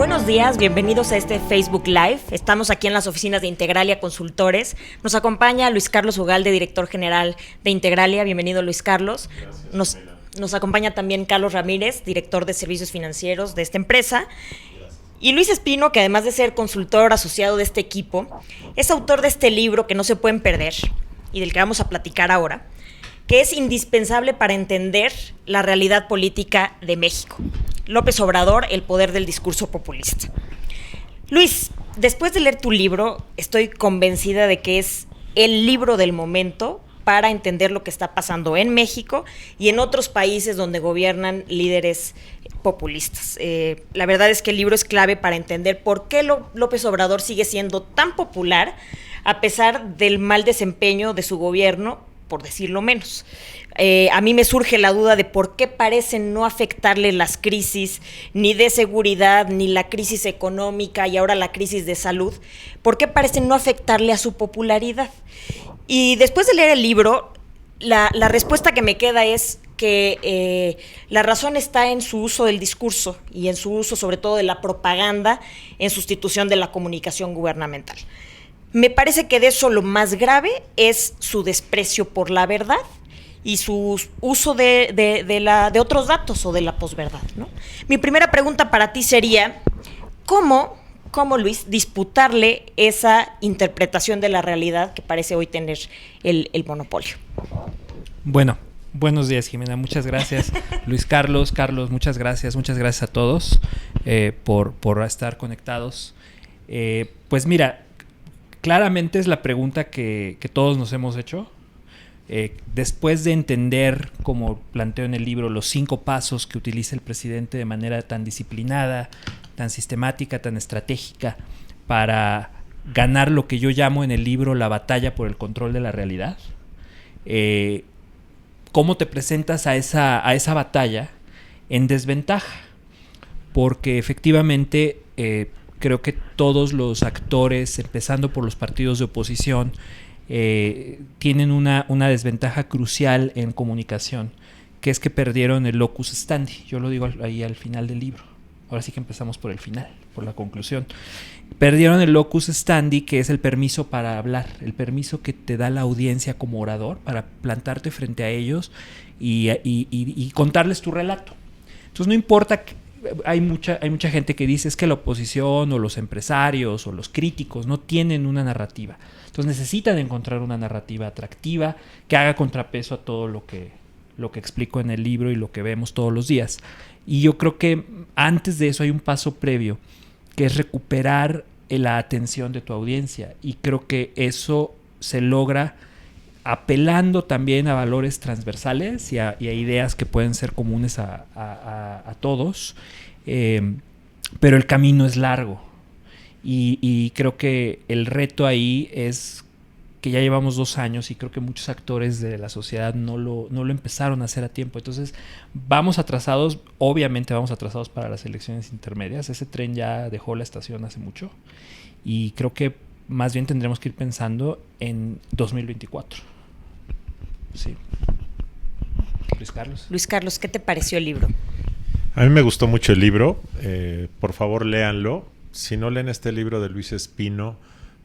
Buenos días, bienvenidos a este Facebook Live. Estamos aquí en las oficinas de Integralia Consultores. Nos acompaña Luis Carlos Ugalde, director general de Integralia. Bienvenido, Luis Carlos. Gracias, Nos acompaña también Carlos Ramírez, director de servicios financieros de esta empresa. Y Luis Espino, que además de ser consultor asociado de este equipo, es autor de este libro que no se pueden perder y del que vamos a platicar ahora, que es indispensable para entender la realidad política de México. López Obrador, el poder del discurso populista. Luis, después de leer tu libro, estoy convencida de que es el libro del momento para entender lo que está pasando en México y en otros países donde gobiernan líderes populistas. La verdad es que el libro es clave para entender por qué López Obrador sigue siendo tan popular a pesar del mal desempeño de su gobierno, por decirlo menos. A mí me surge la duda de por qué parecen no afectarle las crisis ni de seguridad, ni la crisis económica y ahora la crisis de salud. ¿Por qué parecen no afectarle a su popularidad? Y después de leer el libro, la respuesta que me queda es que la razón está en su uso del discurso y en su uso sobre todo de la propaganda en sustitución de la comunicación gubernamental. Me parece que de eso lo más grave es su desprecio por la verdad y su uso de otros datos o de la posverdad, ¿no? Mi primera pregunta para ti sería, ¿cómo, Luis, disputarle esa interpretación de la realidad que parece hoy tener el monopolio? Bueno, buenos días, Jimena, muchas gracias. Luis Carlos, muchas gracias a todos por estar conectados. Pues mira, claramente es la pregunta que todos nos hemos hecho. Después de entender, como planteo en el libro, los 5 pasos que utiliza el presidente de manera tan disciplinada, tan sistemática, tan estratégica, para ganar lo que yo llamo en el libro la batalla por el control de la realidad, ¿cómo te presentas a esa batalla en desventaja? Porque efectivamente creo que todos los actores, empezando por los partidos de oposición, tienen una desventaja crucial en comunicación, que es que perdieron el locus standi. Yo lo digo ahí al final del libro. Ahora sí que empezamos por el final, por la conclusión. Perdieron el locus standi, que es el permiso para hablar, el permiso que te da la audiencia como orador para plantarte frente a ellos y contarles tu relato. Entonces no importa que hay mucha gente que dice es que la oposición o los empresarios o los críticos no tienen una narrativa. Entonces necesitan encontrar una narrativa atractiva que haga contrapeso a todo lo que explico en el libro y lo que vemos todos los días. Y yo creo que antes de eso hay un paso previo, que es recuperar la atención de tu audiencia. Y creo que eso se logra apelando también a valores transversales y a ideas que pueden ser comunes a todos, pero el camino es largo y creo que el reto ahí es que ya llevamos 2 años y creo que muchos actores de la sociedad no lo empezaron a hacer a tiempo. Entonces vamos atrasados, obviamente vamos atrasados para las elecciones intermedias. Ese tren ya dejó la estación hace mucho y creo que más bien tendremos que ir pensando en 2024. Sí. Luis Carlos, ¿qué te pareció el libro? A mí me gustó mucho el libro. Por favor, léanlo. Si no leen este libro de Luis Espino,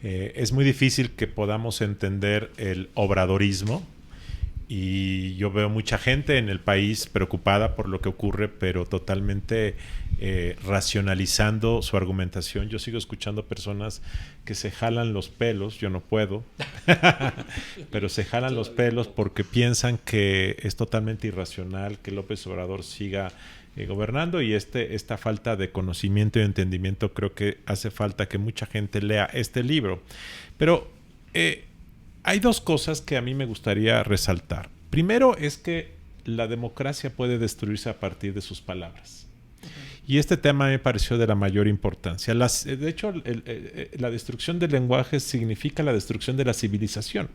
es muy difícil que podamos entender el obradorismo. Y yo veo mucha gente en el país preocupada por lo que ocurre, pero totalmente racionalizando su argumentación. Yo sigo escuchando personas que se jalan los pelos, yo no puedo, pero se jalan los pelos porque piensan que es totalmente irracional que López Obrador siga gobernando, y esta falta de conocimiento y entendimiento creo que hace falta que mucha gente lea este libro. Pero hay 2 cosas que a mí me gustaría resaltar. Primero es que la democracia puede destruirse a partir de sus palabras. Y este tema me pareció de la mayor importancia. De hecho, la destrucción del lenguaje significa la destrucción de la civilización,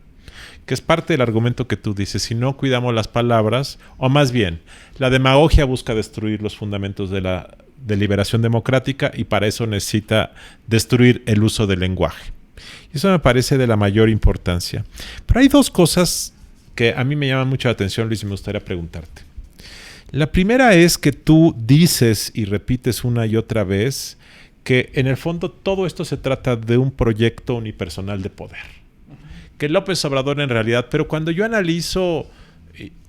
que es parte del argumento que tú dices. Si no cuidamos las palabras, o más bien, la demagogia busca destruir los fundamentos de la deliberación democrática y para eso necesita destruir el uso del lenguaje. Eso me parece de la mayor importancia. Pero hay 2 cosas que a mí me llaman mucho la atención, Luis, y me gustaría preguntarte. La primera es que tú dices y repites una y otra vez que en el fondo todo esto se trata de un proyecto unipersonal de poder. Que López Obrador en realidad, pero cuando yo analizo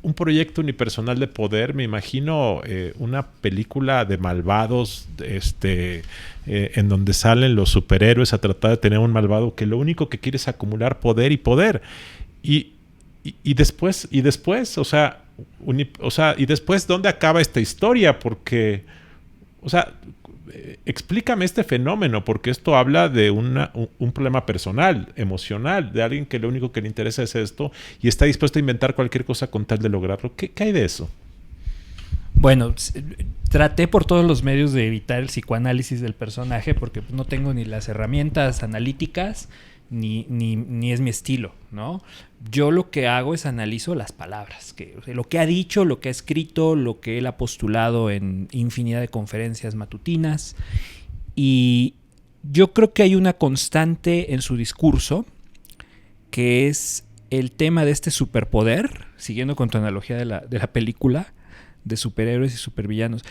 un proyecto unipersonal de poder, me imagino una película de malvados en donde salen los superhéroes a tratar de tener un malvado que lo único que quiere es acumular poder y poder. Y después, o sea, y después, ¿dónde acaba esta historia? Porque, o sea, explícame este fenómeno, porque esto habla de un problema personal, emocional, de alguien que lo único que le interesa es esto y está dispuesto a inventar cualquier cosa con tal de lograrlo. ¿Qué hay de eso? Bueno, traté por todos los medios de evitar el psicoanálisis del personaje porque no tengo ni las herramientas analíticas ni es mi estilo, ¿no? Yo lo que hago es analizo las palabras, lo que ha dicho, lo que ha escrito, lo que él ha postulado en infinidad de conferencias matutinas, y yo creo que hay una constante en su discurso que es el tema de este superpoder, siguiendo con tu analogía de la película de superhéroes y supervillanos.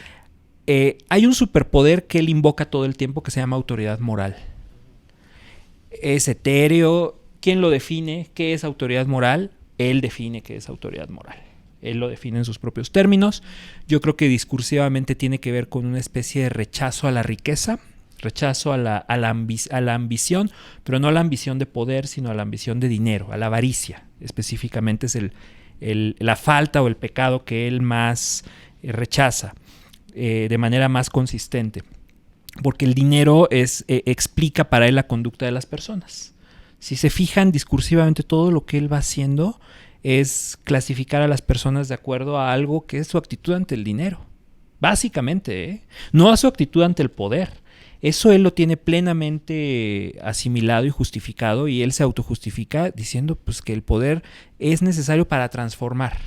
Hay un superpoder que él invoca todo el tiempo que se llama autoridad moral. Es etéreo. ¿Quién lo define? ¿Qué es autoridad moral? Él define qué es autoridad moral. Él lo define en sus propios términos. Yo creo que discursivamente tiene que ver con una especie de rechazo a la riqueza, rechazo a la ambición, pero no a la ambición de poder, sino a la ambición de dinero, a la avaricia. Específicamente es la falta o el pecado que él más rechaza de manera más consistente. Porque el dinero explica para él la conducta de las personas. Si se fijan discursivamente, todo lo que él va haciendo es clasificar a las personas de acuerdo a algo que es su actitud ante el dinero. Básicamente, no a su actitud ante el poder. Eso él lo tiene plenamente asimilado y justificado, y él se autojustifica diciendo pues, que el poder es necesario para transformar,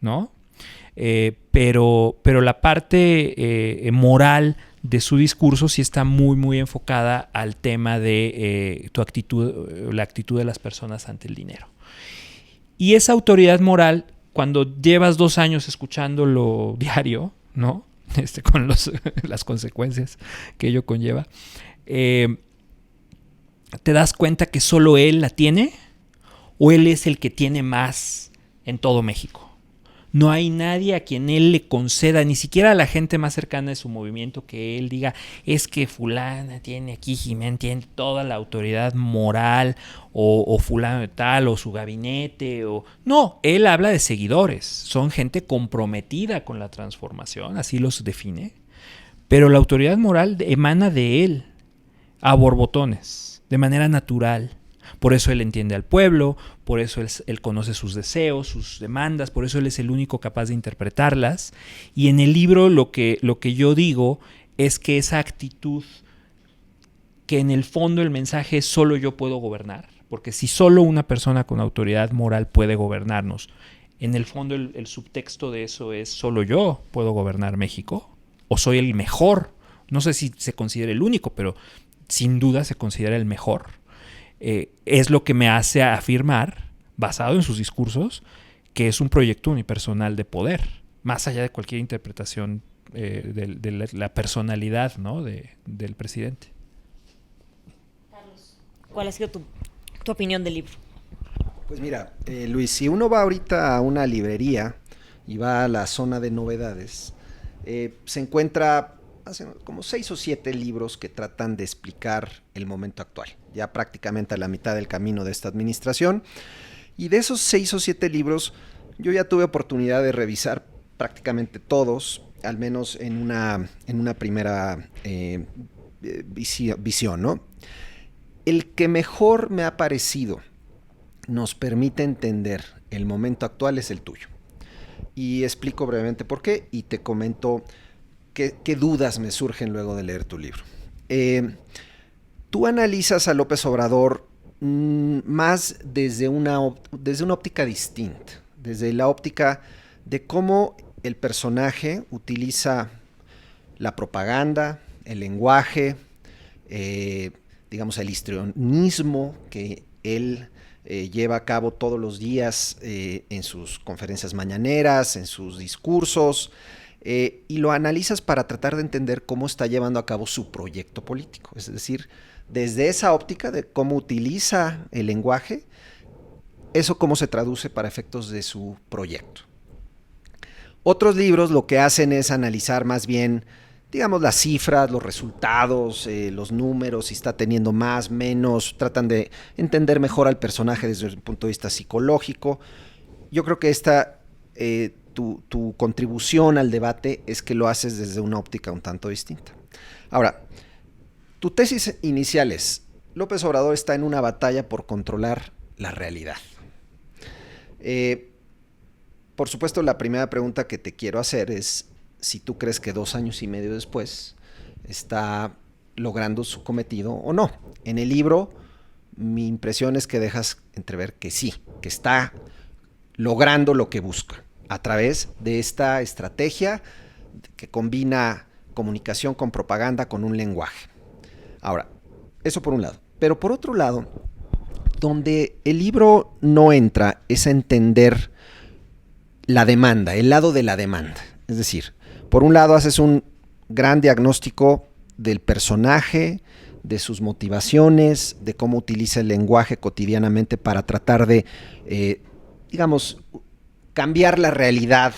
¿no? Pero la parte moral de su discurso sí está muy, muy enfocada al tema de la actitud de las personas ante el dinero. Y esa autoridad moral, cuando llevas 2 años escuchándolo diario, ¿no? Con las consecuencias que ello conlleva, te das cuenta que solo él la tiene, o él es el que tiene más en todo México. No hay nadie a quien él le conceda, ni siquiera a la gente más cercana de su movimiento, que él diga, es que fulana tiene aquí, Jimén tiene toda la autoridad moral, o fulano de tal, o su gabinete, o... No, él habla de seguidores, son gente comprometida con la transformación, así los define, pero la autoridad moral emana de él, a borbotones, de manera natural. Por eso él entiende al pueblo, por eso él conoce sus deseos, sus demandas, por eso él es el único capaz de interpretarlas. Y en el libro lo que yo digo es que esa actitud, que en el fondo el mensaje es solo yo puedo gobernar, porque si solo una persona con autoridad moral puede gobernarnos, en el fondo el subtexto de eso es solo yo puedo gobernar México, o soy el mejor. No sé si se considera el único, pero sin duda se considera el mejor. Es lo que me hace afirmar, basado en sus discursos, que es un proyecto unipersonal de poder, más allá de cualquier interpretación de la personalidad, ¿no? del presidente. Carlos, ¿cuál ha sido tu opinión del libro? Pues mira, Luis, si uno va ahorita a una librería y va a la zona de novedades, se encuentra como 6 o 7 libros que tratan de explicar el momento actual, ya prácticamente a la mitad del camino de esta administración. Y de esos 6 o 7 libros, yo ya tuve oportunidad de revisar prácticamente todos, al menos en una primera visión, ¿no? El que mejor me ha parecido nos permite entender el momento actual es el tuyo. Y explico brevemente por qué, y te comento qué dudas me surgen luego de leer tu libro. Tú analizas a López Obrador más desde una óptica distinta, desde la óptica de cómo el personaje utiliza la propaganda, el lenguaje, digamos el histrionismo que él lleva a cabo todos los días en sus conferencias mañaneras, en sus discursos, y lo analizas para tratar de entender cómo está llevando a cabo su proyecto político. Es decir, desde esa óptica de cómo utiliza el lenguaje, eso cómo se traduce para efectos de su proyecto. Otros libros lo que hacen es analizar más bien, digamos, las cifras, los resultados, los números, si está teniendo más, menos, tratan de entender mejor al personaje desde un punto de vista psicológico. Yo creo que tu contribución al debate es que lo haces desde una óptica un tanto distinta. Ahora, tu tesis inicial es, López Obrador está en una batalla por controlar la realidad. Por supuesto, la primera pregunta que te quiero hacer es si tú crees que 2 años y medio después está logrando su cometido o no. En el libro, mi impresión es que dejas entrever que sí, que está logrando lo que busca a través de esta estrategia que combina comunicación con propaganda con un lenguaje. Ahora, eso por un lado. Pero por otro lado, donde el libro no entra es a entender la demanda, el lado de la demanda. Es decir, por un lado haces un gran diagnóstico del personaje, de sus motivaciones, de cómo utiliza el lenguaje cotidianamente para tratar de, digamos, cambiar la realidad,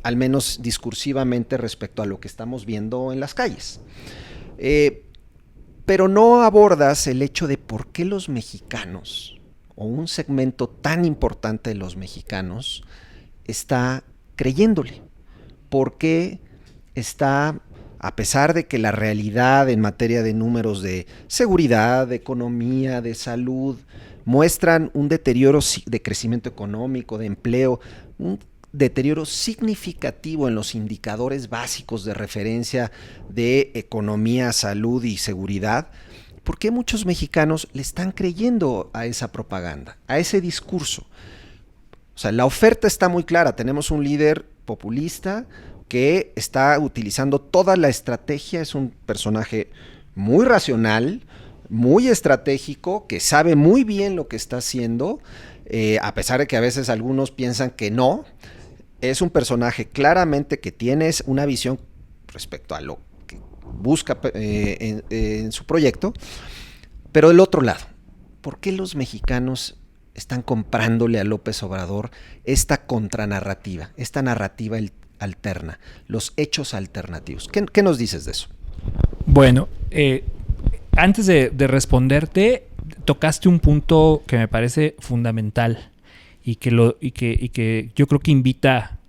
al menos discursivamente respecto a lo que estamos viendo en las calles. Pero no abordas el hecho de por qué los mexicanos, o un segmento tan importante de los mexicanos, está creyéndole. ¿Por qué está, a pesar de que la realidad en materia de números de seguridad, de economía, de salud, muestran un deterioro de crecimiento económico, de empleo, un deterioro significativo en los indicadores básicos de referencia de economía, salud y seguridad? ¿Por qué muchos mexicanos le están creyendo a esa propaganda, a ese discurso? O sea, la oferta está muy clara. Tenemos un líder populista que está utilizando toda la estrategia. Es un personaje muy racional, muy estratégico, que sabe muy bien lo que está haciendo, a pesar de que a veces algunos piensan que no. Es un personaje claramente que tiene una visión respecto a lo que busca en su proyecto. Pero del otro lado, ¿por qué los mexicanos están comprándole a López Obrador esta contranarrativa, esta narrativa alterna, los hechos alternativos? ¿Qué nos dices de eso? Bueno, antes de responderte, tocaste un punto que me parece fundamental y que yo creo que invita,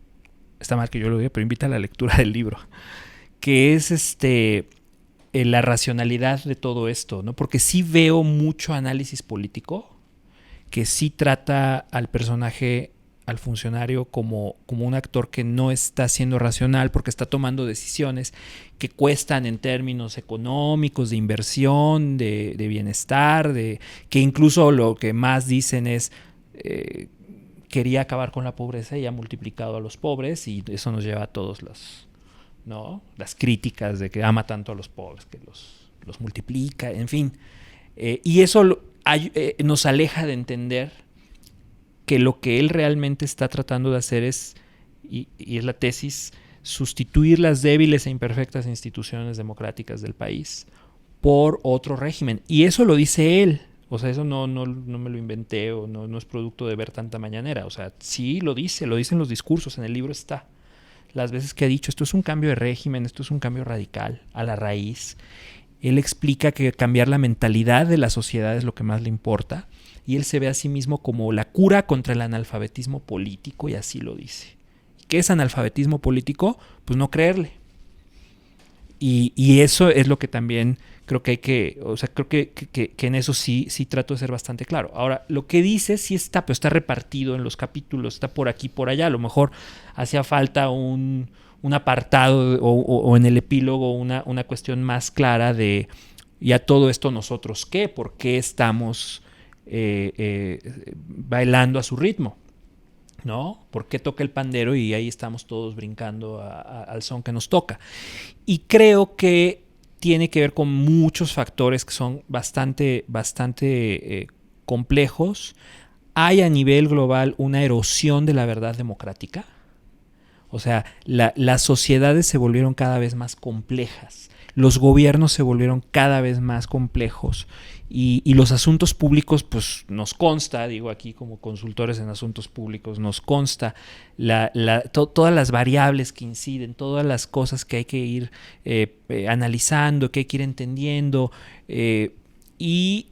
está mal que yo lo diga, pero invita a la lectura del libro, que es la racionalidad de todo esto, ¿no? Porque sí veo mucho análisis político que sí trata al personaje, al funcionario, como un actor que no está siendo racional porque está tomando decisiones que cuestan en términos económicos, de inversión, de bienestar, que incluso lo que más dicen es quería acabar con la pobreza y ha multiplicado a los pobres, y eso nos lleva a todos las críticas de que ama tanto a los pobres, que los multiplica, en fin. Y eso nos aleja de entender que lo que él realmente está tratando de hacer es, y es la tesis, sustituir las débiles e imperfectas instituciones democráticas del país por otro régimen. Y eso lo dice él. O sea, eso no me lo inventé, o no es producto de ver tanta mañanera. O sea, sí lo dicen los discursos, en el libro está. Las veces que ha dicho, esto es un cambio de régimen, esto es un cambio radical, a la raíz. Él explica que cambiar la mentalidad de la sociedad es lo que más le importa, y él se ve a sí mismo como la cura contra el analfabetismo político, y así lo dice. ¿Qué es analfabetismo político? Pues no creerle. Y eso es lo que también creo que hay que, o sea, creo que en eso sí trato de ser bastante claro. Ahora, lo que dice sí está, pero está repartido en los capítulos, está por aquí, por allá. A lo mejor hacía falta un apartado o en el epílogo una cuestión más clara de, ¿y a todo esto nosotros qué? ¿Por qué estamos bailando a su ritmo? ¿No? ¿Por qué toca el pandero y ahí estamos todos brincando al son que nos toca? Y creo que tiene que ver con muchos factores que son bastante complejos. Hay a nivel global una erosión de la verdad democrática. O sea, las sociedades se volvieron cada vez más complejas, los gobiernos se volvieron cada vez más complejos y los asuntos públicos, pues nos consta, digo aquí como consultores en asuntos públicos, nos consta todas las variables que inciden, todas las cosas que hay que ir analizando, que hay que ir entendiendo y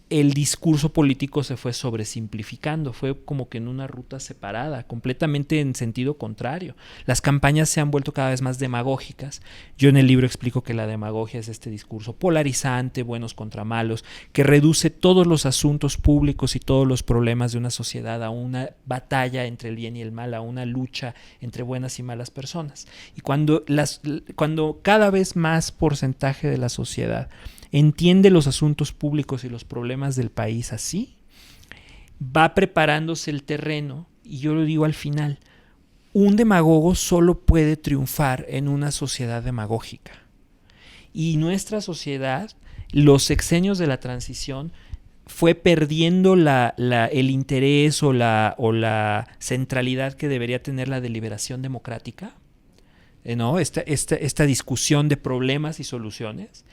el discurso político se fue sobresimplificando, fue como que en una ruta separada, completamente en sentido contrario. Las campañas se han vuelto cada vez más demagógicas. Yo en el libro explico que la demagogia es este discurso polarizante, buenos contra malos, que reduce todos los asuntos públicos y todos los problemas de una sociedad a una batalla entre el bien y el mal, a una lucha entre buenas y malas personas. Y cuando cada vez más porcentaje de la sociedad entiende los asuntos públicos y los problemas del país así, va preparándose el terreno, y yo lo digo al final, un demagogo solo puede triunfar en una sociedad demagógica. Y nuestra sociedad, los sexenios de la transición, fue perdiendo el interés o la centralidad que debería tener la deliberación democrática, ¿no? Esta discusión de problemas y soluciones,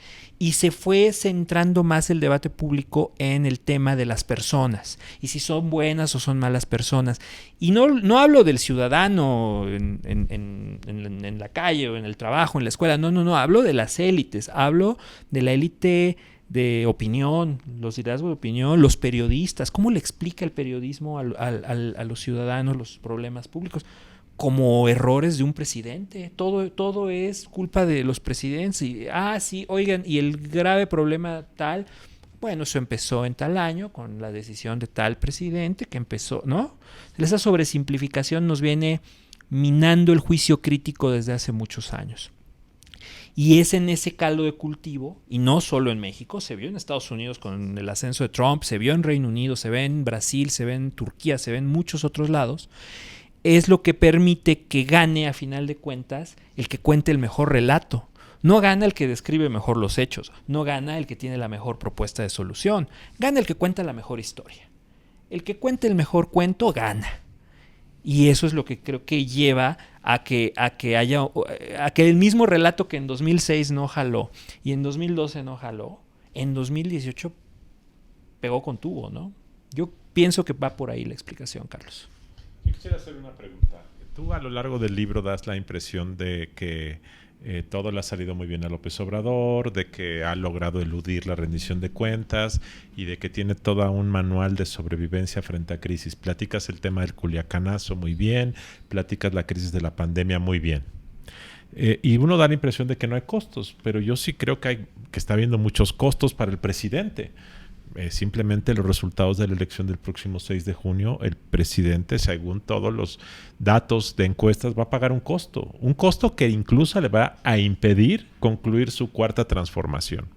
y se fue centrando más el debate público en el tema de las personas y si son buenas o son malas personas. Y no hablo del ciudadano en la calle o en el trabajo, en la escuela, no, hablo de las élites, hablo de la élite de opinión, los liderazgos de opinión, los periodistas. ¿Cómo le explica el periodismo a los ciudadanos los problemas públicos? Como errores de un presidente. Todo es culpa de los presidentes. Sí, oigan, y el grave problema tal, bueno, eso empezó en tal año con la decisión de tal presidente que empezó, ¿no? Esa sobresimplificación nos viene minando el juicio crítico desde hace muchos años. Y es en ese caldo de cultivo, y no solo en México, se vio en Estados Unidos con el ascenso de Trump, se vio en Reino Unido, se ve en Brasil, se ve en Turquía, se ve en muchos otros lados, es lo que permite que gane, a final de cuentas, el que cuente el mejor relato. No gana el que describe mejor los hechos, no gana el que tiene la mejor propuesta de solución, gana el que cuenta la mejor historia. El que cuente el mejor cuento gana. Y eso es lo que creo que lleva a que el mismo relato que en 2006 no jaló y en 2012 no jaló, en 2018 pegó con tubo, ¿no? Yo pienso que va por ahí la explicación, Carlos. Yo quisiera hacer una pregunta. Tú a lo largo del libro das la impresión de que todo le ha salido muy bien a López Obrador, de que ha logrado eludir la rendición de cuentas y de que tiene todo un manual de sobrevivencia frente a crisis. Platicas el tema del Culiacanazo muy bien, platicas la crisis de la pandemia muy bien. Y uno da la impresión de que no hay costos, pero yo sí creo que está habiendo muchos costos para el presidente. Simplemente los resultados de la elección del próximo 6 de junio, el presidente, según todos los datos de encuestas, va a pagar un costo que incluso le va a impedir concluir su cuarta transformación.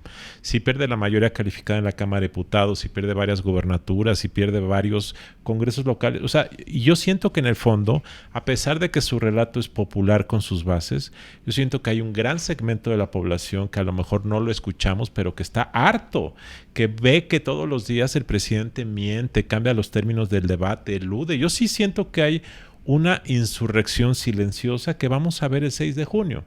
Si pierde la mayoría calificada en la Cámara de Diputados, si pierde varias gubernaturas, si pierde varios congresos locales, o sea, y yo siento que en el fondo, a pesar de que su relato es popular con sus bases, yo siento que hay un gran segmento de la población que a lo mejor no lo escuchamos, pero que está harto, que ve que todos los días el presidente miente, cambia los términos del debate, elude. Yo sí siento que hay una insurrección silenciosa que vamos a ver el 6 de junio.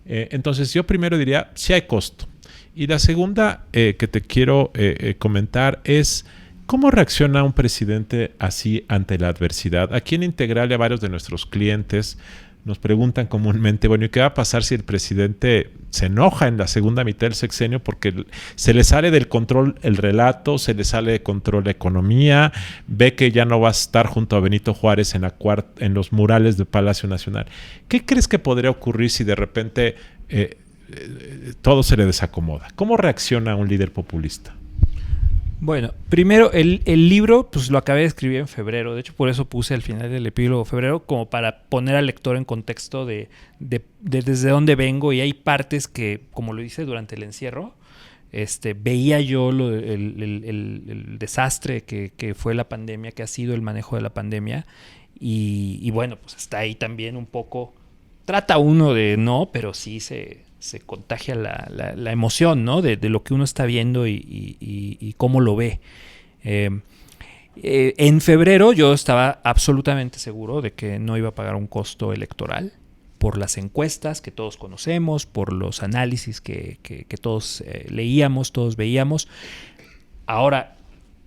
Entonces yo primero diría, sí hay costo. Y la segunda que te quiero comentar es ¿cómo reacciona un presidente así ante la adversidad? Aquí en Integral a varios de nuestros clientes nos preguntan comúnmente, bueno, ¿y qué va a pasar si el presidente se enoja en la segunda mitad del sexenio porque se le sale del control el relato, se le sale de control la economía, ve que ya no va a estar junto a Benito Juárez en los murales del Palacio Nacional? ¿Qué crees que podría ocurrir si de repente todo se le desacomoda? ¿Cómo reacciona un líder populista? Bueno, primero el libro pues lo acabé de escribir en febrero, de hecho por eso puse al final del epílogo febrero, como para poner al lector en contexto de desde dónde vengo, y hay partes que, como lo hice durante el encierro, veía yo el desastre que fue la pandemia, que ha sido el manejo de la pandemia, y bueno, pues está ahí también un poco, trata uno de no, pero sí se contagia la emoción, ¿no? De lo que uno está viendo y cómo lo ve. En febrero yo estaba absolutamente seguro de que no iba a pagar un costo electoral por las encuestas que todos conocemos, por los análisis que todos leíamos, todos veíamos. Ahora,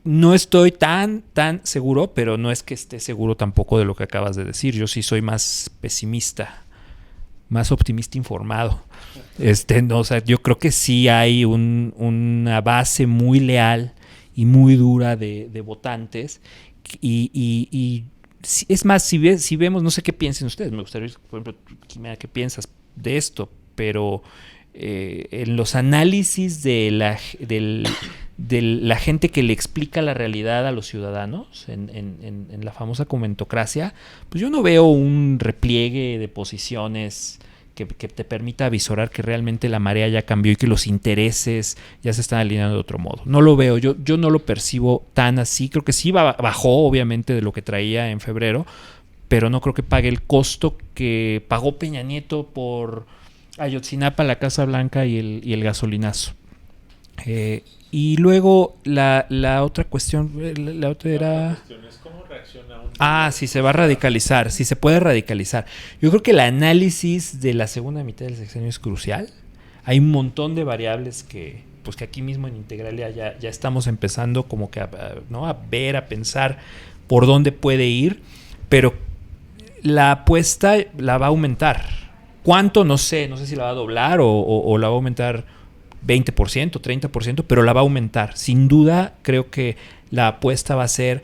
no estoy tan seguro, pero no es que esté seguro tampoco de lo que acabas de decir. Yo sí soy más pesimista, más optimista informado. No, o sea, yo creo que sí hay una base muy leal y muy dura de votantes. Y es más, si vemos, no sé qué piensen ustedes, me gustaría, por ejemplo, qué piensas de esto, pero en los análisis de la gente que le explica la realidad a los ciudadanos en la famosa comentocracia, pues yo no veo un repliegue de posiciones que te permita avisorar que realmente la marea ya cambió y que los intereses ya se están alineando de otro modo. No lo veo, yo no lo percibo tan así. Creo que sí bajó obviamente de lo que traía en febrero, pero no creo que pague el costo que pagó Peña Nieto por Ayotzinapa, la Casa Blanca y el gasolinazo. Y luego la otra cuestión, la otra era... ¿Cómo reacciona un... si se va a radicalizar, si se puede radicalizar. Yo creo que el análisis de la segunda mitad del sexenio es crucial. Hay un montón de variables que aquí mismo en Integralia ya estamos empezando como que a ver, a pensar por dónde puede ir, pero la apuesta la va a aumentar. ¿Cuánto? No sé si la va a doblar o la va a aumentar 20%, 30%, pero la va a aumentar. Sin duda, creo que la apuesta va a ser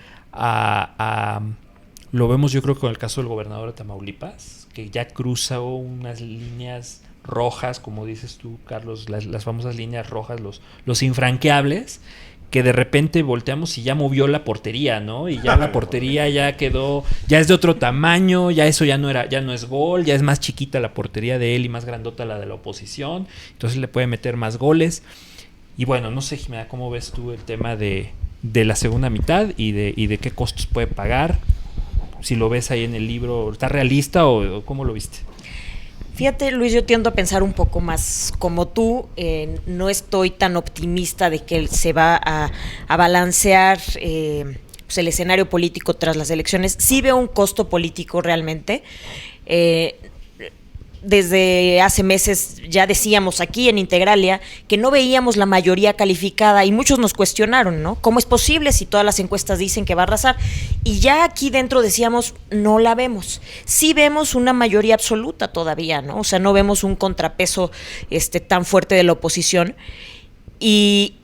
lo vemos yo creo que con el caso del gobernador de Tamaulipas, que ya cruzó unas líneas rojas, como dices tú, Carlos, las famosas líneas rojas, los infranqueables, que de repente volteamos y ya movió la portería, ¿no? Y ya la portería ya quedó, ya es de otro tamaño, ya eso ya no es gol, ya es más chiquita la portería de él y más grandota la de la oposición, entonces le puede meter más goles. Y bueno, no sé, Jimena, ¿cómo ves tú el tema de la segunda mitad y de qué costos puede pagar? Si lo ves ahí en el libro, ¿está realista o cómo lo viste? Fíjate, Luis, yo tiendo a pensar un poco más como tú. No estoy tan optimista de que se va a balancear pues el escenario político tras las elecciones. Sí veo un costo político realmente. Desde hace meses ya decíamos aquí en Integralia que no veíamos la mayoría calificada y muchos nos cuestionaron, ¿no? ¿Cómo es posible si todas las encuestas dicen que va a arrasar? Y ya aquí dentro decíamos, no la vemos. Sí vemos una mayoría absoluta todavía, ¿no? O sea, no vemos un contrapeso tan fuerte de la oposición. Y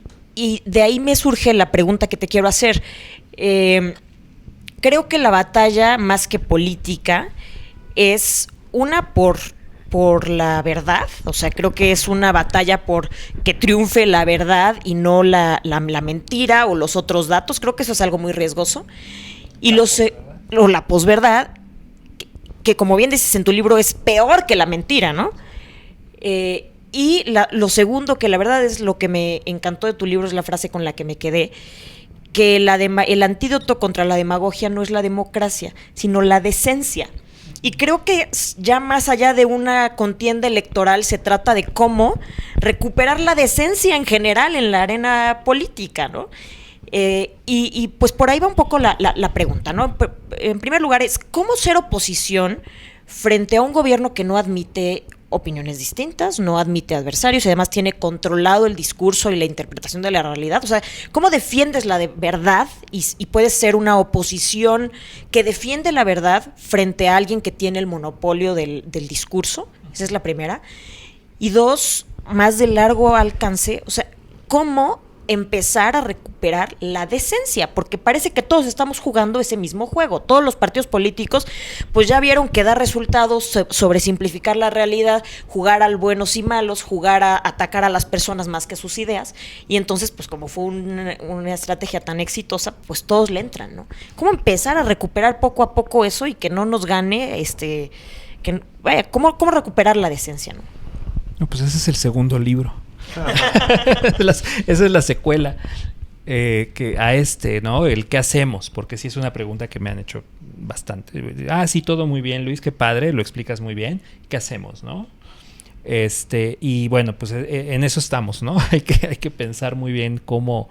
de ahí me surge la pregunta que te quiero hacer. Creo que la batalla, más que política, es una por la verdad. O sea, creo que es una batalla por que triunfe la verdad y no la mentira o los otros datos. Creo que eso es algo muy riesgoso. Y la posverdad, que como bien dices en tu libro, es peor que la mentira, ¿no? Y lo segundo, que la verdad es lo que me encantó de tu libro, es la frase con la que me quedé, que el antídoto contra la demagogia no es la democracia, sino la decencia. Y creo que ya más allá de una contienda electoral se trata de cómo recuperar la decencia en general en la arena política, ¿no? Y pues por ahí va un poco la pregunta, ¿no? En primer lugar es cómo ser oposición frente a un gobierno que no admite opiniones distintas, no admite adversarios y además tiene controlado el discurso y la interpretación de la realidad. O sea, ¿cómo defiendes la verdad y puedes ser una oposición que defiende la verdad frente a alguien que tiene el monopolio del discurso? Esa es la primera. Y dos, más de largo alcance, o sea, ¿cómo empezar a recuperar la decencia? Porque parece que todos estamos jugando ese mismo juego. Todos los partidos políticos pues ya vieron que da resultados sobresimplificar la realidad, jugar al buenos y malos, jugar a atacar a las personas más que sus ideas, y entonces pues como fue una estrategia tan exitosa, pues todos le entran, ¿no? ¿Cómo empezar a recuperar poco a poco eso y que no nos gane ¿cómo recuperar la decencia, no? No, pues ese es el segundo libro. Esa es la secuela que a ¿no? El qué hacemos, porque sí es una pregunta que me han hecho bastante. Sí, todo muy bien, Luis, qué padre, lo explicas muy bien. ¿Qué hacemos, no? Y bueno, pues en eso estamos, ¿no? Hay que pensar muy bien cómo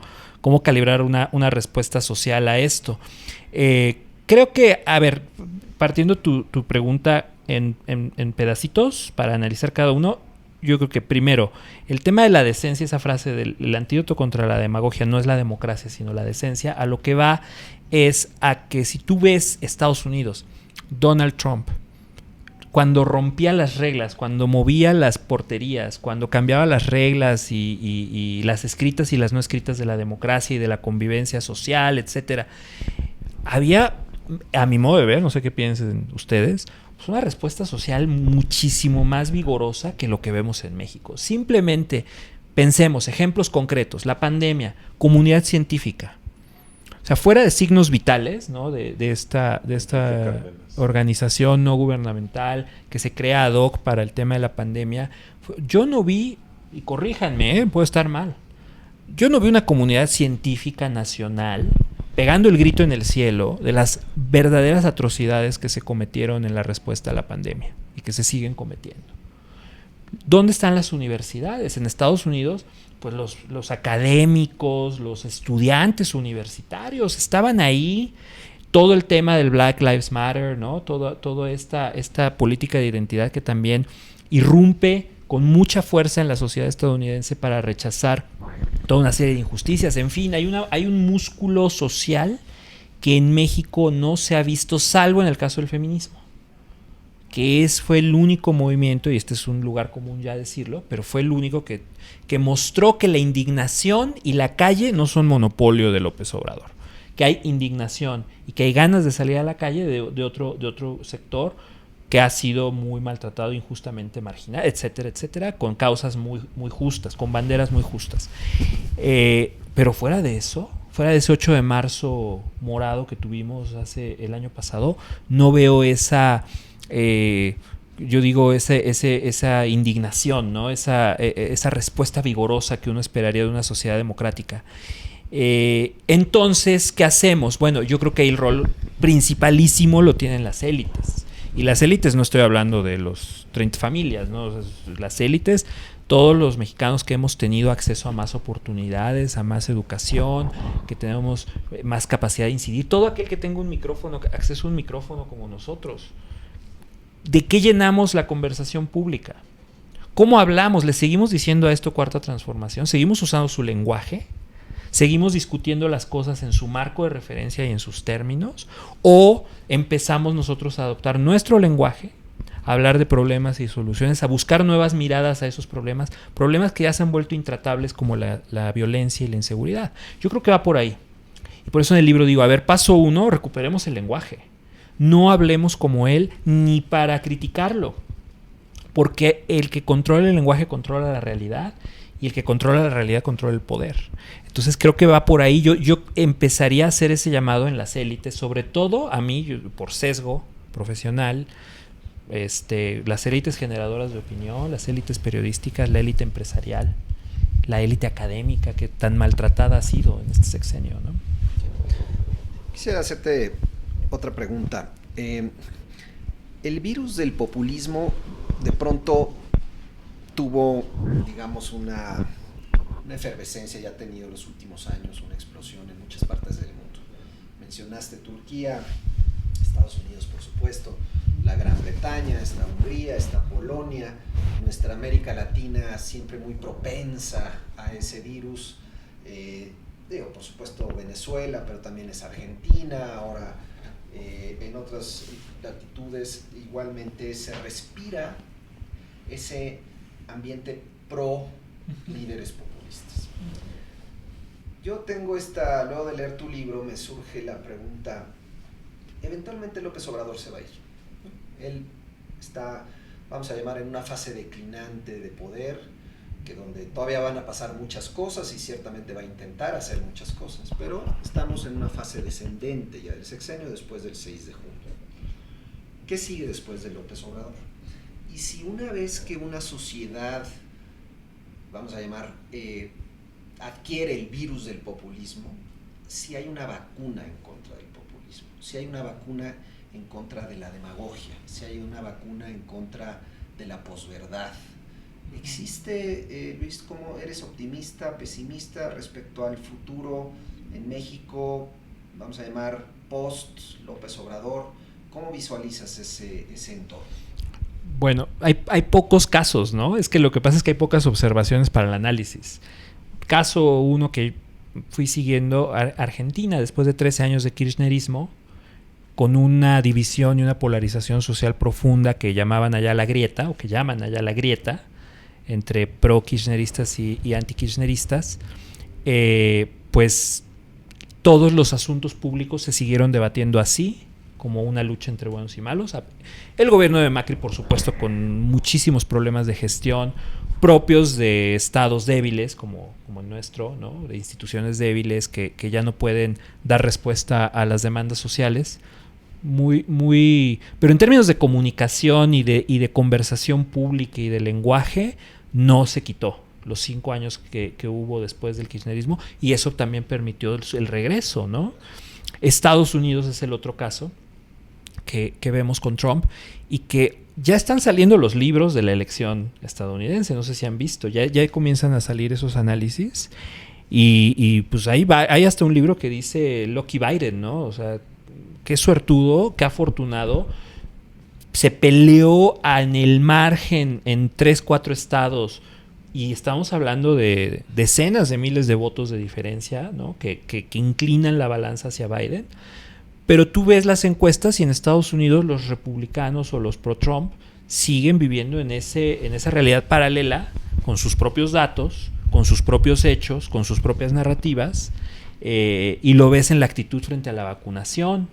calibrar una respuesta social a esto. Creo que, a ver, partiendo tu pregunta en pedacitos para analizar cada uno, yo creo que primero, el tema de la decencia, esa frase del antídoto contra la demagogia no es la democracia, sino la decencia, a lo que va es a que si tú ves Estados Unidos, Donald Trump, cuando rompía las reglas, cuando movía las porterías, cuando cambiaba las reglas y las escritas y las no escritas de la democracia y de la convivencia social, etcétera, había, a mi modo de ver, no sé qué piensen ustedes, pues una respuesta social muchísimo más vigorosa que lo que vemos en México. Simplemente pensemos, ejemplos concretos, la pandemia, comunidad científica. O sea, fuera de signos vitales, ¿no? de esta organización no gubernamental que se crea ad hoc para el tema de la pandemia, yo no vi, y corríjanme, puedo estar mal, yo no vi una comunidad científica nacional pegando el grito en el cielo de las verdaderas atrocidades que se cometieron en la respuesta a la pandemia y que se siguen cometiendo. ¿Dónde están las universidades? En Estados Unidos, pues los académicos, los estudiantes universitarios estaban ahí. Todo el tema del Black Lives Matter, ¿no? Toda esta política de identidad que también irrumpe con mucha fuerza en la sociedad estadounidense para rechazar toda una serie de injusticias. En fin, hay un músculo social que en México no se ha visto, salvo en el caso del feminismo, que fue el único movimiento, y este es un lugar común ya decirlo, pero fue el único que mostró que la indignación y la calle no son monopolio de López Obrador, que hay indignación y que hay ganas de salir a la calle de otro sector que ha sido muy maltratado, injustamente marginal, etcétera, etcétera, con causas muy, muy justas, con banderas muy justas. Pero fuera de eso, fuera de ese 8 de marzo morado que tuvimos el año pasado, no veo esa indignación, ¿no? Esa respuesta vigorosa que uno esperaría de una sociedad democrática. Entonces, ¿qué hacemos? Bueno, yo creo que el rol principalísimo lo tienen las élites. Y las élites, no estoy hablando de los 30 familias, ¿no? O sea, las élites, todos los mexicanos que hemos tenido acceso a más oportunidades, a más educación, que tenemos más capacidad de incidir, todo aquel que tenga un micrófono, acceso a un micrófono como nosotros. ¿De qué llenamos la conversación pública? ¿Cómo hablamos? ¿Le seguimos diciendo a esto cuarta transformación? ¿Seguimos usando su lenguaje? ¿Seguimos discutiendo las cosas en su marco de referencia y en sus términos? ¿O empezamos nosotros a adoptar nuestro lenguaje, a hablar de problemas y soluciones, a buscar nuevas miradas a esos problemas que ya se han vuelto intratables como la violencia y la inseguridad? Yo creo que va por ahí. Y por eso en el libro digo, a ver, paso 1, recuperemos el lenguaje. No hablemos como él ni para criticarlo, porque el que controla el lenguaje controla la realidad, y el que controla la realidad controla el poder. Entonces creo que va por ahí. Yo empezaría a hacer ese llamado en las élites, sobre todo a mí, por sesgo profesional, las élites generadoras de opinión, las élites periodísticas, la élite empresarial, la élite académica que tan maltratada ha sido en este sexenio, ¿no? Quisiera hacerte otra pregunta. El virus del populismo de pronto tuvo, digamos, una efervescencia, ya ha tenido los últimos años una explosión en muchas partes del mundo. Mencionaste Turquía, Estados Unidos, por supuesto, la Gran Bretaña, está Hungría, está Polonia, nuestra América Latina siempre muy propensa a ese virus. Por supuesto Venezuela, pero también es Argentina, ahora en otras latitudes igualmente se respira ese ambiente pro líderes populistas. Yo tengo luego de leer tu libro me surge la pregunta, eventualmente López Obrador se va a ir. Él está, vamos a llamar, en una fase declinante de poder, que donde todavía van a pasar muchas cosas y ciertamente va a intentar hacer muchas cosas, pero estamos en una fase descendente ya del sexenio después del 6 de junio. ¿Qué sigue después de López Obrador? Y si una vez que una sociedad, vamos a llamar, adquiere el virus del populismo, si hay una vacuna en contra del populismo, si hay una vacuna en contra de la demagogia, si hay una vacuna en contra de la posverdad, ¿Existe, Luis, cómo eres optimista, pesimista respecto al futuro en México, vamos a llamar post López Obrador? ¿Cómo visualizas ese entorno? Bueno, hay pocos casos, ¿no? Es que lo que pasa es que hay pocas observaciones para el análisis. Caso uno que fui siguiendo, Argentina, después de 13 años de kirchnerismo, con una división y una polarización social profunda que llamaban allá la grieta, o que llaman allá la grieta, entre pro-kirchneristas y anti-kirchneristas, pues todos los asuntos públicos se siguieron debatiendo así, como una lucha entre buenos y malos. El gobierno de Macri, por supuesto, con muchísimos problemas de gestión propios de estados débiles, como el nuestro, ¿no? De instituciones débiles que ya no pueden dar respuesta a las demandas sociales. Pero en términos de comunicación y de conversación pública y de lenguaje, no se quitó los 5 años que hubo después del kirchnerismo, y eso también permitió el regreso, ¿no? Estados Unidos es el otro caso que vemos con Trump, y que ya están saliendo los libros de la elección estadounidense. No sé si han visto, ya comienzan a salir esos análisis, y pues ahí va, hay hasta un libro que dice Lucky Biden, ¿no? O sea, qué suertudo, qué afortunado. Se peleó en el margen en 3-4 estados, y estamos hablando de decenas de miles de votos de diferencia, ¿no? que inclinan la balanza hacia Biden. Pero tú ves las encuestas y en Estados Unidos los republicanos o los pro-Trump siguen viviendo en esa realidad paralela, con sus propios datos, con sus propios hechos, con sus propias narrativas, y lo ves en la actitud frente a la vacunación,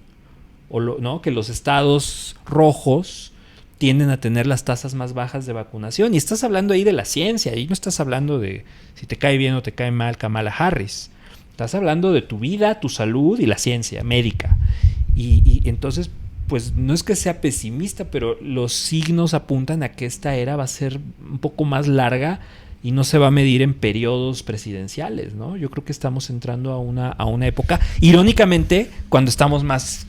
¿no? Que los estados rojos tienden a tener las tasas más bajas de vacunación. Y estás hablando ahí de la ciencia, ahí no estás hablando de si te cae bien o te cae mal Kamala Harris. Estás hablando de tu vida, tu salud y la ciencia médica. Y entonces, pues no es que sea pesimista, pero los signos apuntan a que esta era va a ser un poco más larga y no se va a medir en periodos presidenciales, ¿no? Yo creo que estamos entrando a una época, irónicamente, cuando estamos más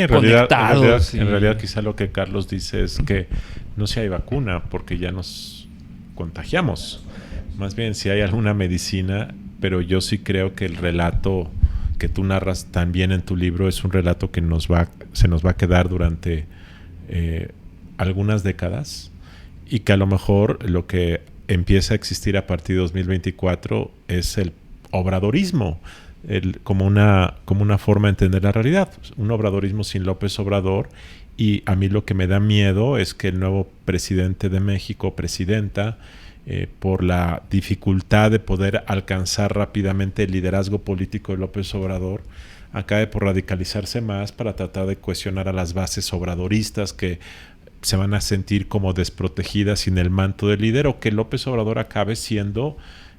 conectados. En realidad quizá lo que Carlos dice es que no si hay vacuna, porque ya nos contagiamos. Más bien si hay alguna medicina, pero yo sí creo que el relato que tú narras también en tu libro es un relato que se nos va a quedar durante algunas décadas, y que a lo mejor lo que empieza a existir a partir de 2024 es el obradorismo, como una forma de entender la realidad, un obradorismo sin López Obrador. Y a mí lo que me da miedo es que el nuevo presidente de México, presidenta, por la dificultad de poder alcanzar rápidamente el liderazgo político de López Obrador, acabe por radicalizarse más para tratar de cohesionar a las bases obradoristas que se van a sentir como desprotegidas sin el manto del líder, o que López Obrador acabe siendo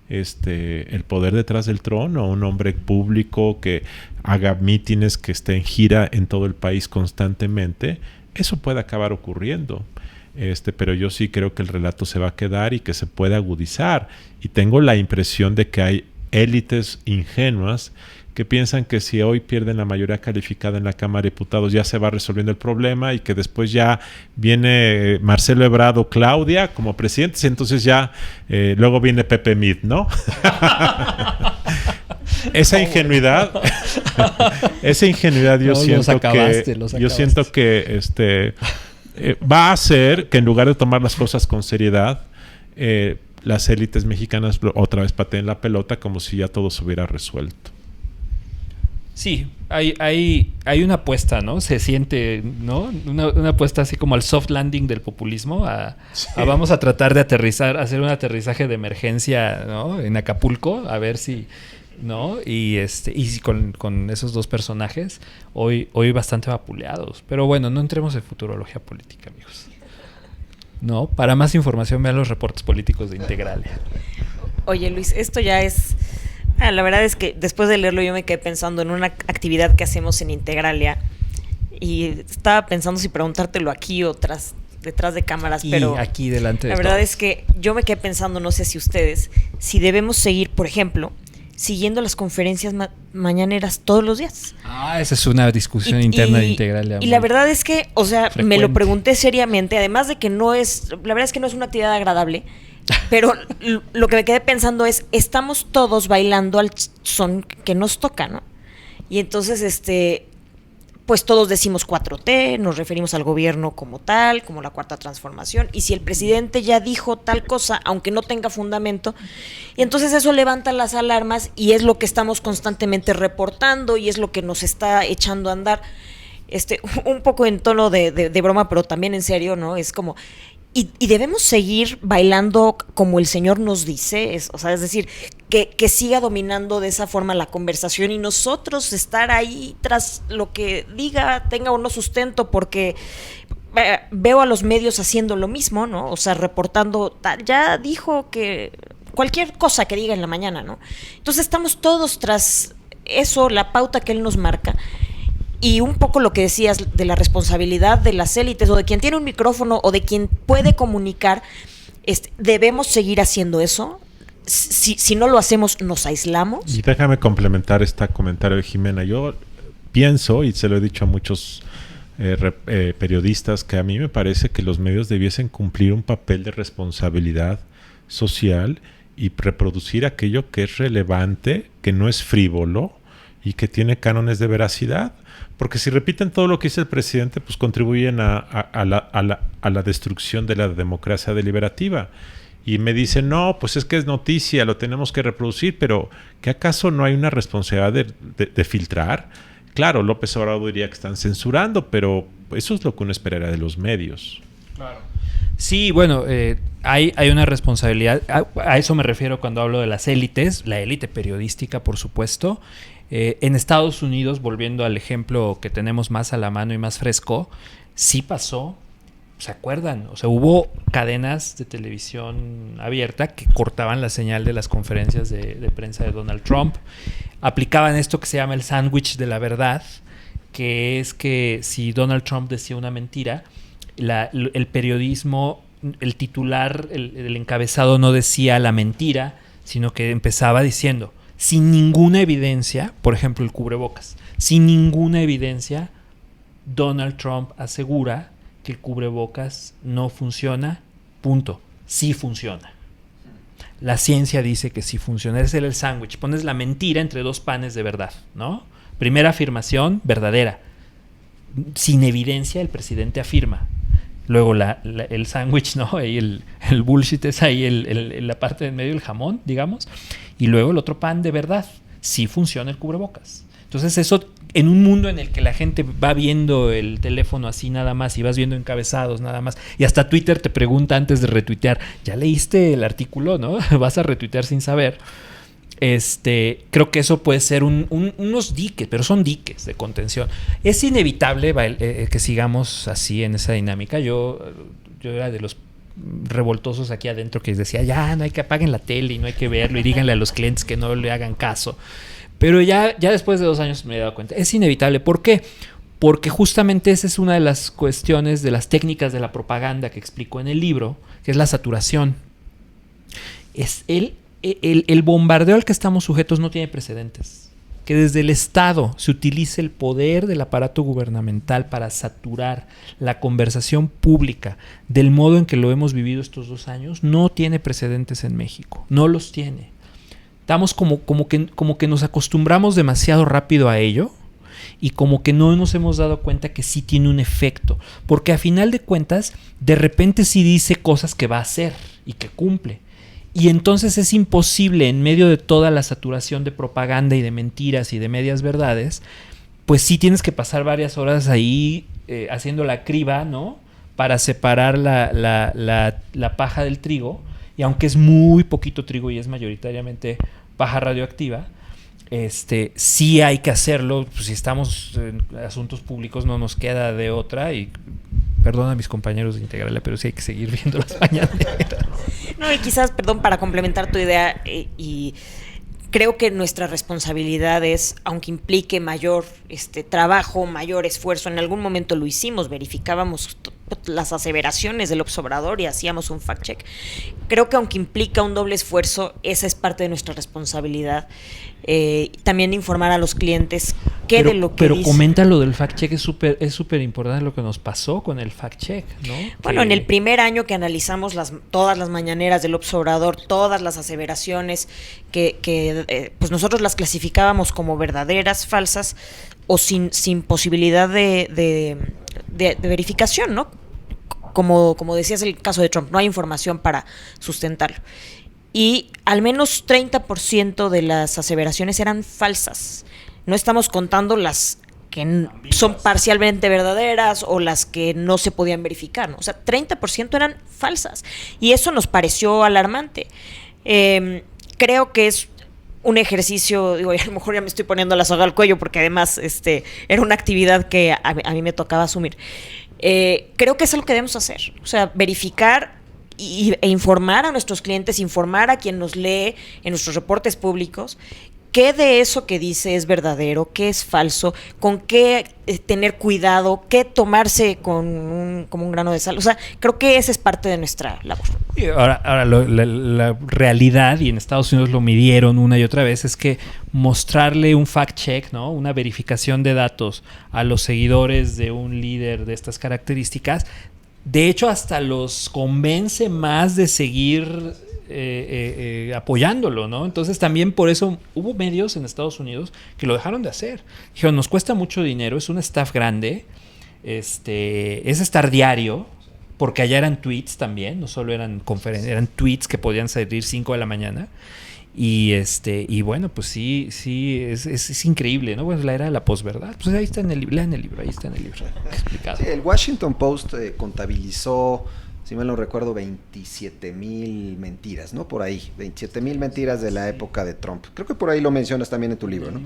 el poder detrás del trono, un hombre público que haga mítines, que esté en gira en todo el país constantemente. Eso puede acabar ocurriendo. Pero yo sí creo que el relato se va a quedar y que se puede agudizar, y tengo la impresión de que hay élites ingenuas que piensan que si hoy pierden la mayoría calificada en la Cámara de Diputados ya se va resolviendo el problema, y que después ya viene Marcelo Ebrard o Claudia como presidentes, entonces ya luego viene Pepe Mid, ¿no? Esa ingenuidad yo siento que va a hacer que en lugar de tomar las cosas con seriedad, las élites mexicanas otra vez pateen la pelota como si ya todo se hubiera resuelto. Sí, hay una apuesta, ¿no? Se siente, ¿no? Una apuesta así como al soft landing del populismo, vamos a tratar de hacer un aterrizaje de emergencia, ¿no? En Acapulco, a ver si, ¿no? Y con esos dos personajes hoy bastante vapuleados. Pero bueno, no entremos en futurología política, amigos. No, para más información vean los reportes políticos de Integralia. Oye, Luis, esto ya es... la verdad es que después de leerlo yo me quedé pensando en una actividad que hacemos en Integralia, y estaba pensando si preguntártelo aquí o detrás de cámaras, pero aquí delante de la verdad todos. es que yo me quedé pensando, no sé si ustedes, si debemos seguir, por ejemplo, siguiendo las conferencias mañaneras todos los días. Esa es una discusión interna de Integralia. Y la verdad es que, o sea, frecuente. me lo pregunté seriamente, además de que la verdad es que no es una actividad agradable, Pero lo que me quedé pensando es, estamos todos bailando al son que nos toca, ¿no? Y entonces, pues todos decimos 4T, nos referimos al gobierno como tal, como la cuarta transformación, y si el presidente ya dijo tal cosa, aunque no tenga fundamento, y entonces eso levanta las alarmas y es lo que estamos constantemente reportando y es lo que nos está echando a andar, un poco en tono de broma, pero también en serio, ¿no? Es como... Y debemos seguir bailando como el Señor nos dice, es decir, que siga dominando de esa forma la conversación y nosotros estar ahí tras lo que diga, tenga o no sustento, porque veo a los medios haciendo lo mismo, ¿no? O sea, reportando, ya dijo que cualquier cosa que diga en la mañana, ¿no? Entonces estamos todos tras eso, la pauta que él nos marca. Y un poco lo que decías de la responsabilidad de las élites o de quien tiene un micrófono o de quien puede comunicar, debemos seguir haciendo eso. Si no lo hacemos, nos aislamos. Y déjame complementar este comentario de Jimena. Yo pienso, y se lo he dicho a muchos periodistas, que a mí me parece que los medios debiesen cumplir un papel de responsabilidad social y reproducir aquello que es relevante, que no es frívolo y que tiene cánones de veracidad. Porque si repiten todo lo que dice el presidente, pues contribuyen a la destrucción de la democracia deliberativa. Y me dicen, no, pues es que es noticia, lo tenemos que reproducir, pero ¿qué acaso no hay una responsabilidad de filtrar? Claro, López Obrador diría que están censurando, pero eso es lo que uno esperaría de los medios. Claro. Sí, bueno, hay una responsabilidad, a eso me refiero cuando hablo de las élites, la élite periodística, por supuesto. En Estados Unidos, volviendo al ejemplo que tenemos más a la mano y más fresco, sí pasó, ¿se acuerdan? O sea, hubo cadenas de televisión abierta que cortaban la señal de las conferencias de prensa de Donald Trump. Aplicaban esto que se llama el sándwich de la verdad, que es que si Donald Trump decía una mentira, el periodismo, el titular, el encabezado no decía la mentira, sino que empezaba diciendo, sin ninguna evidencia, por ejemplo el cubrebocas, sin ninguna evidencia, Donald Trump asegura que el cubrebocas no funciona, punto. Sí funciona. La ciencia dice que sí funciona. Ese era el sándwich. Pones la mentira entre dos panes de verdad, ¿no? Primera afirmación, verdadera. Sin evidencia, el presidente afirma. Luego el sándwich, ¿no? Ahí el bullshit es ahí la parte de en medio, el jamón, digamos. Y luego el otro pan de verdad. Sí funciona el cubrebocas. Entonces eso, en un mundo en el que la gente va viendo el teléfono así nada más y vas viendo encabezados nada más, y hasta Twitter te pregunta antes de retuitear, ¿ya leíste el artículo, no? Vas a retuitear sin saber. Creo que eso puede ser unos diques, pero son diques de contención. Es inevitable que sigamos así en esa dinámica. Yo era de los revoltosos aquí adentro que decía, ya no hay que apaguen la tele y no hay que verlo y díganle a los clientes que no le hagan caso. Pero ya después de 2 años me he dado cuenta. Es inevitable. ¿Por qué? Porque justamente esa es una de las cuestiones de las técnicas de la propaganda que explico en el libro, que es la saturación. Es el bombardeo al que estamos sujetos no tiene precedentes. Que desde el Estado se utilice el poder del aparato gubernamental para saturar la conversación pública del modo en que lo hemos vivido estos 2 años no tiene precedentes en México. No los tiene. Estamos como que nos acostumbramos demasiado rápido a ello y como que no nos hemos dado cuenta que sí tiene un efecto. Porque a final de cuentas, de repente sí dice cosas que va a hacer y que cumple. Y entonces es imposible, en medio de toda la saturación de propaganda y de mentiras y de medias verdades, pues sí tienes que pasar varias horas ahí haciendo la criba, ¿no? Para separar la paja del trigo. Y aunque es muy poquito trigo y es mayoritariamente paja radioactiva, sí hay que hacerlo. Pues si estamos en asuntos públicos no nos queda de otra. Y perdona a mis compañeros de Integralia, pero sí hay que seguir viendo las mañaneras. No, y quizás, perdón, para complementar tu idea, y creo que nuestra responsabilidad es, aunque implique mayor trabajo, mayor esfuerzo, en algún momento lo hicimos, verificábamos las aseveraciones del observador y hacíamos un fact-check. Creo que aunque implica un doble esfuerzo, esa es parte de nuestra responsabilidad. También informar a los clientes qué de lo que Pero dice. comenta lo del fact-check, es súper importante lo que nos pasó con el fact-check, ¿no? Bueno, en el primer año que analizamos todas las mañaneras del observador, todas las aseveraciones que pues nosotros las clasificábamos como verdaderas, falsas o sin posibilidad de verificación, ¿no? Como decías el caso de Trump, no hay información para sustentarlo. Y al menos 30% de las aseveraciones eran falsas. No estamos contando las que son parcialmente verdaderas o las que no se podían verificar, ¿no? O sea, 30% eran falsas. Y eso nos pareció alarmante. Creo que es un ejercicio, digo, a lo mejor ya me estoy poniendo la soga al cuello porque además era una actividad que a mí me tocaba asumir. Creo que eso es lo que debemos hacer. O sea, verificar e informar a nuestros clientes, informar a quien nos lee en nuestros reportes públicos qué de eso que dice es verdadero, qué es falso, con qué tener cuidado, qué tomarse como un grano de sal. O sea, creo que esa es parte de nuestra labor. Y ahora la realidad, y en Estados Unidos lo midieron una y otra vez, es que mostrarle un fact-check, ¿no? Una verificación de datos a los seguidores de un líder de estas características, de hecho hasta los convence más de seguir apoyándolo, ¿no? Entonces también por eso hubo medios en Estados Unidos que lo dejaron de hacer. Dijeron, nos cuesta mucho dinero, es un staff grande, es estar diario, porque allá eran tweets también, no solo eran conferencias, eran tweets que podían salir 5 de la mañana. Y bueno, pues sí, es increíble, ¿no? Bueno, la era de la posverdad. Pues ahí está en el libro, lean el libro, ahí está en el libro explicado. Sí, el Washington Post contabilizó, si mal no recuerdo, 27,000 mentiras, ¿no? Por ahí, 27,000 mentiras de la época de Trump. Creo que por ahí lo mencionas también en tu libro, ¿no?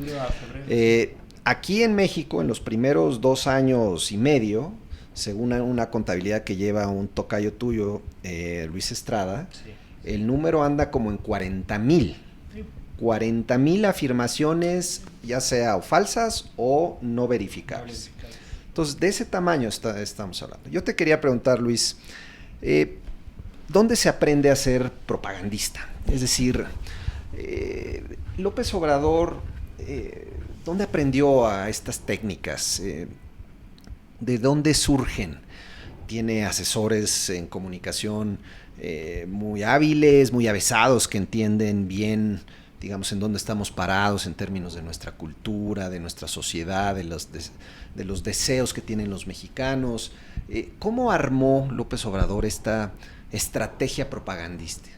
Aquí en México, en los primeros 2 años y medio, según una contabilidad que lleva un tocayo tuyo, Luis Estrada, sí, el número anda como en 40,000. 40,000 afirmaciones, ya sea o falsas o no verificables. Entonces, de ese tamaño estamos hablando. Yo te quería preguntar, Luis, ¿dónde se aprende a ser propagandista? Es decir, López Obrador, ¿dónde aprendió a estas técnicas? ¿De dónde surgen? Tiene asesores en comunicación muy hábiles, muy avesados, que entienden bien, digamos, en dónde estamos parados en términos de nuestra cultura, de nuestra sociedad, de los deseos que tienen los mexicanos. ¿Cómo armó López Obrador esta estrategia propagandista?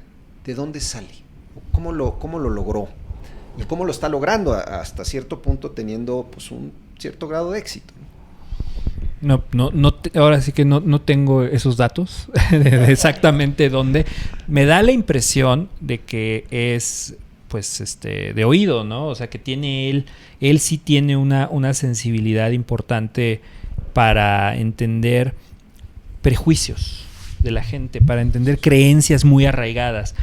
¿De dónde sale? ¿Cómo lo logró? ¿Y cómo lo está logrando hasta cierto punto, teniendo pues un cierto grado de éxito? Ahora sí que no tengo esos datos de exactamente dónde. Me da la impresión de que es pues de oído, ¿no? O sea, que tiene él sí tiene una sensibilidad importante para entender prejuicios de la gente, para entender creencias muy arraigadas.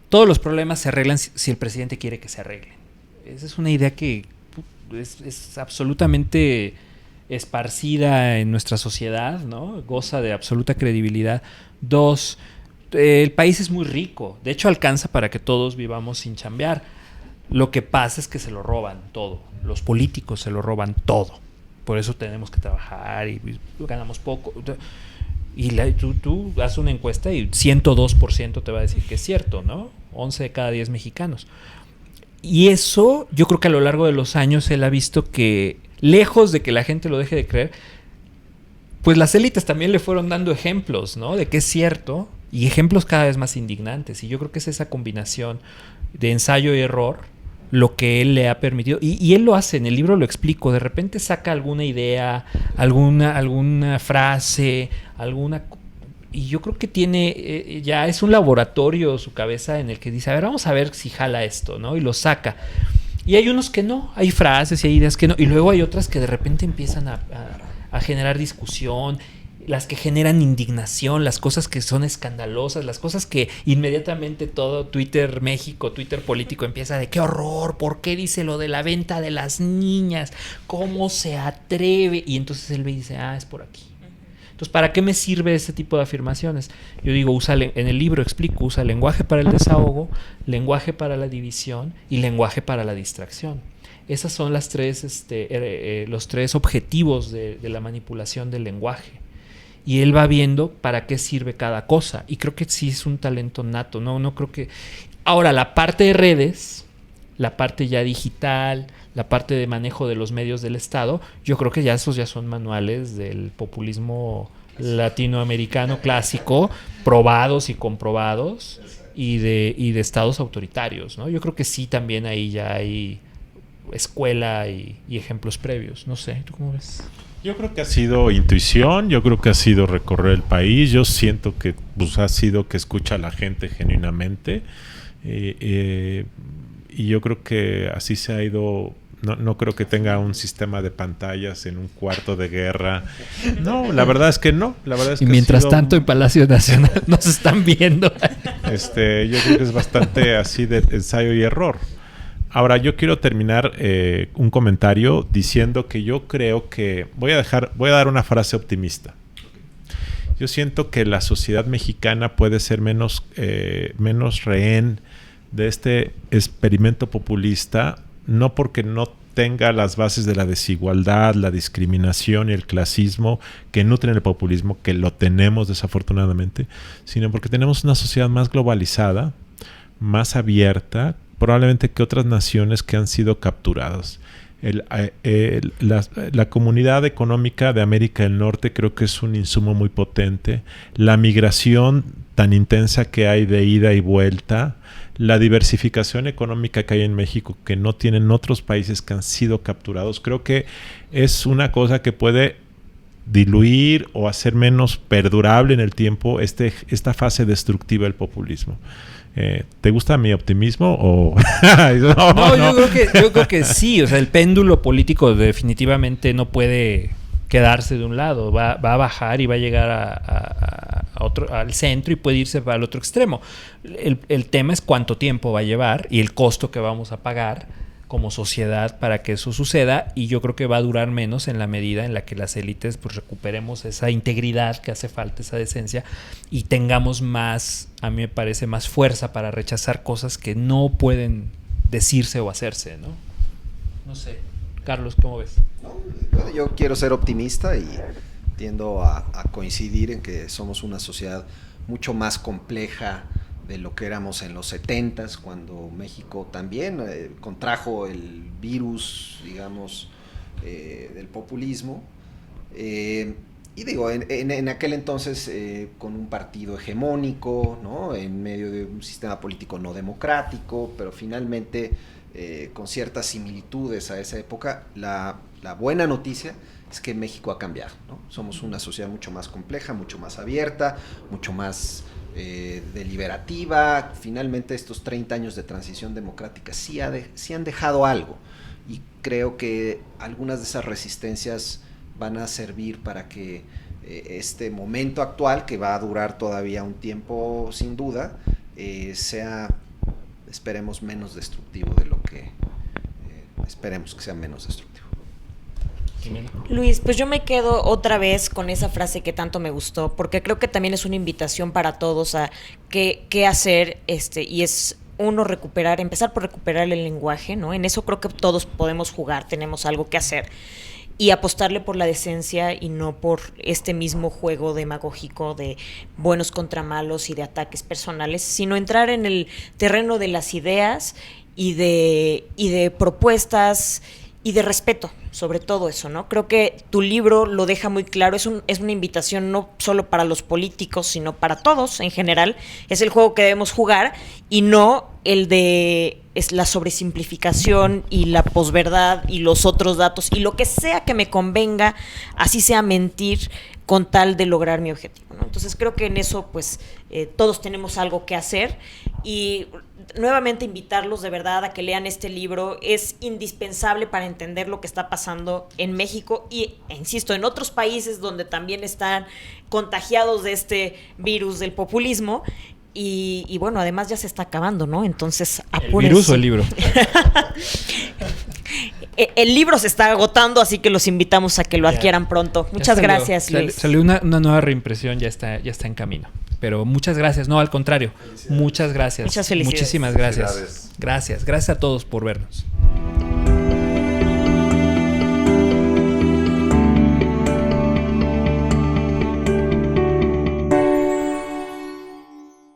Todos los problemas se arreglan si el presidente quiere que se arreglen. Esa es una idea que es absolutamente esparcida en nuestra sociedad, ¿no? Goza de absoluta credibilidad. 2, el país es muy rico, de hecho alcanza para que todos vivamos sin chambear. Lo que pasa es que se lo roban todo, los políticos se lo roban todo, por eso tenemos que trabajar y ganamos poco. Y tú haces una encuesta y 102% te va a decir que es cierto, ¿no? 11 de cada 10 mexicanos. Y eso, yo creo que a lo largo de los años él ha visto que, lejos de que la gente lo deje de creer, pues las élites también le fueron dando ejemplos, ¿no? De que es cierto, y ejemplos cada vez más indignantes. Y yo creo que es esa combinación de ensayo y error lo que él le ha permitido. Y él lo hace, en el libro lo explico. De repente saca alguna idea, alguna frase, y yo creo que tiene, ya es un laboratorio su cabeza en el que dice, a ver, vamos a ver si jala esto, ¿no? Y lo saca. Y hay unos que no, hay frases y hay ideas que no, y luego hay otras que de repente empiezan a generar discusión, las que generan indignación, las cosas que son escandalosas, las cosas que inmediatamente todo Twitter México, Twitter político empieza de qué horror, ¿por qué dice lo de la venta de las niñas? ¿Cómo se atreve? Y entonces él me dice, es por aquí. Entonces, ¿para qué me sirve ese tipo de afirmaciones? Yo digo, en el libro explico, usa lenguaje para el desahogo, lenguaje para la división y lenguaje para la distracción. Esas son los tres objetivos de la manipulación del lenguaje. Y él va viendo para qué sirve cada cosa. Y creo que sí es un talento nato. No creo que... Ahora, la parte de redes, la parte ya digital, la parte de manejo de los medios del Estado, yo creo que esos ya son manuales del populismo latinoamericano clásico, probados y comprobados, y de estados autoritarios, ¿no? Yo creo que sí, también ahí ya hay escuela y ejemplos previos. No sé, ¿tú cómo ves? Yo creo que ha sido intuición, yo creo que ha sido recorrer el país, yo siento que pues, ha sido que escucha a la gente genuinamente, y yo creo que así se ha ido. No creo que tenga un sistema de pantallas en un cuarto de guerra. No, la verdad es que no. La verdad es y que mientras tanto en Palacio Nacional nos están viendo. Yo creo que es bastante así de ensayo y error. Ahora, yo quiero terminar un comentario diciendo que yo creo que... Voy a dar una frase optimista. Yo siento que la sociedad mexicana puede ser menos rehén de este experimento populista, no porque no tenga las bases de la desigualdad, la discriminación y el clasismo que nutren el populismo, que lo tenemos desafortunadamente, sino porque tenemos una sociedad más globalizada, más abierta, probablemente que otras naciones que han sido capturadas. La comunidad económica de América del Norte creo que es un insumo muy potente. La migración tan intensa que hay de ida y vuelta, la diversificación económica que hay en México que no tienen otros países que han sido capturados, creo que es una cosa que puede diluir o hacer menos perdurable en el tiempo esta fase destructiva del populismo. ¿Te gusta mi optimismo? O... No. Yo creo que sí. O sea, el péndulo político definitivamente no puede quedarse de un lado. Va a bajar y va a llegar al centro y puede irse al otro extremo. El tema es cuánto tiempo va a llevar y el costo que vamos a pagar como sociedad para que eso suceda, y yo creo que va a durar menos en la medida en la que las élites pues recuperemos esa integridad que hace falta, esa decencia, y tengamos más, a mí me parece, más fuerza para rechazar cosas que no pueden decirse o hacerse, ¿no? No sé. Carlos, ¿cómo ves? Yo quiero ser optimista y tiendo a coincidir en que somos una sociedad mucho más compleja de lo que éramos en los 70s, cuando México también contrajo el virus, digamos, del populismo. Y digo, en aquel entonces con un partido hegemónico, ¿no? En medio de un sistema político no democrático, pero finalmente con ciertas similitudes a esa época. La buena noticia es que México ha cambiado, ¿no? Somos una sociedad mucho más compleja, mucho más abierta, mucho más deliberativa. Finalmente estos 30 años de transición democrática sí han dejado algo, y creo que algunas de esas resistencias van a servir para que este momento actual, que va a durar todavía un tiempo sin duda, sea, esperemos, menos destructivo de lo que esperemos que sea menos destructivo. Luis, pues yo me quedo otra vez con esa frase que tanto me gustó, porque creo que también es una invitación para todos a qué hacer, y es uno empezar por recuperar el lenguaje, ¿no? En eso creo que todos podemos jugar, tenemos algo que hacer, y apostarle por la decencia y no por este mismo juego demagógico de buenos contra malos y de ataques personales, sino entrar en el terreno de las ideas y de propuestas y de respeto, sobre todo eso, ¿no? Creo que tu libro lo deja muy claro, es una invitación no solo para los políticos, sino para todos en general. Es el juego que debemos jugar y no el de la sobresimplificación y la posverdad y los otros datos y lo que sea que me convenga, así sea mentir, con tal de lograr mi objetivo, ¿no? Entonces creo que en eso pues todos tenemos algo que hacer, y nuevamente invitarlos de verdad a que lean este libro. Es indispensable para entender lo que está pasando en México y, insisto, en otros países donde también están contagiados de este virus del populismo. Y bueno, además ya se está acabando, ¿no? Entonces, apúrense. ¿El virus o el libro? El libro se está agotando, así que los invitamos a que lo adquieran pronto. Muchas gracias, Luis. Salió una nueva reimpresión, ya está en camino. Pero muchas gracias, no, al contrario. Muchas gracias. Muchas felicidades. Muchísimas gracias. Gracias a todos por vernos.